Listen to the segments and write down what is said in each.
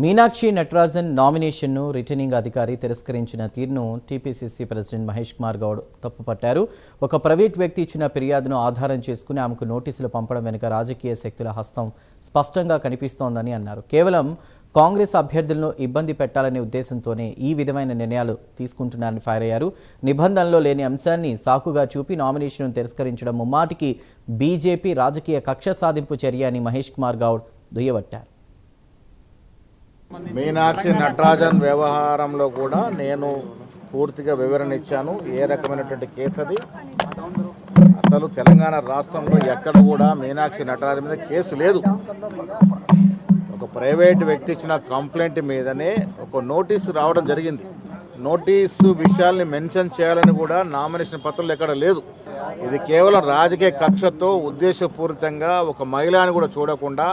Meenakshi Natarajan నామినేషన్ను returning అధికారి తిరస్కరించిన తీరును టీపీసీసీ ప్రెసిడెంట్ మహేష్ కుమార్ గౌడ్ తప్పుపట్టారు. ఒక ప్రైవేట్ వ్యక్తి ఇచ్చిన ఫిర్యాదును ఆధారం చేసుకుని ఆమెకు నోటీసులు పంపడం వెనుక రాజకీయ శక్తుల హస్తం స్పష్టంగా కనిపిస్తోందని అన్నారు. కేవలం కాంగ్రెస్ అభ్యర్థులను ఇబ్బంది పెట్టాలనే ఉద్దేశంతోనే ఈ విధమైన నిర్ణయాలు తీసుకుంటున్నారని ఫైర్ అయ్యారు. నిబంధనలో లేని అంశాన్ని సాకుగా చూపి నామినేషన్ను తిరస్కరించడం ముమ్మాటికి బీజేపీ రాజకీయ కక్ష సాధింపు చర్య అని మహేష్ కుమార్ గౌడ్ దుయ్యబట్టారు. మీనాక్షి నటరాజన్ వ్యవహారంలో కూడా నేను పూర్తిగా వివరణ ఇచ్చాను. ఏ రకమైనటువంటి కేసు అది. అసలు తెలంగాణ రాష్ట్రంలో ఎక్కడ కూడా మీనాక్షి నటరాజన్ మీద కేసు లేదు. ఒక ప్రైవేట్ వ్యక్తి ఇచ్చిన కంప్లైంట్ మీదనే ఒక నోటీసు రావడం జరిగింది. నోటీసు విషయాల్ని మెన్షన్ చేయాలని కూడా నామినేషన్ పత్రంలో ఎక్కడ లేదు. ఇది కేవలం రాజకీయ కక్షతో ఉద్దేశపూరితంగా ఒక మహిళని కూడా చూడకుండా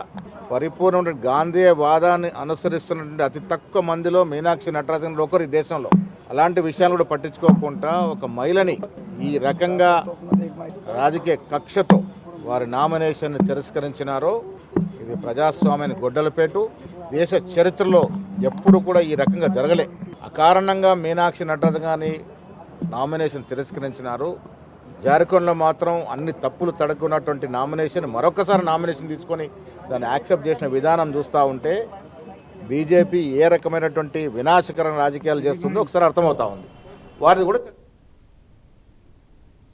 పరిపూర్ణ గాంధీ వాదాన్ని అనుసరిస్తున్నటువంటి అతి తక్కువ మందిలో మీనాక్షి నటరాజన్ ఒకరు ఈ దేశంలో. అలాంటి విషయాలు కూడా పట్టించుకోకుండా ఒక మహిళని ఈ రకంగా రాజకీయ కక్షతో వారి నామినేషన్ని తిరస్కరించినారో ఇది ప్రజాస్వామ్యాన్ని గొడ్డలపేటు. దేశ చరిత్రలో ఎప్పుడు కూడా ఈ రకంగా జరగలే. అకారణంగా మీనాక్షి నటరాజన్ గారిని నామినేషన్ తిరస్కరించినారు. జార్ఖండ్లో మాత్రం అన్ని తప్పులు తడుకున్నటువంటి నామినేషన్ మరొకసారి నామినేషన్ తీసుకొని దాన్ని యాక్సెప్ట్ చేసిన విధానం చూస్తూ ఉంటే బీజేపీ ఏ రకమైనటువంటి వినాశకరమైన రాజకీయాలు చేస్తుందో ఒకసారి అర్థమవుతా ఉంది. వారిది కూడా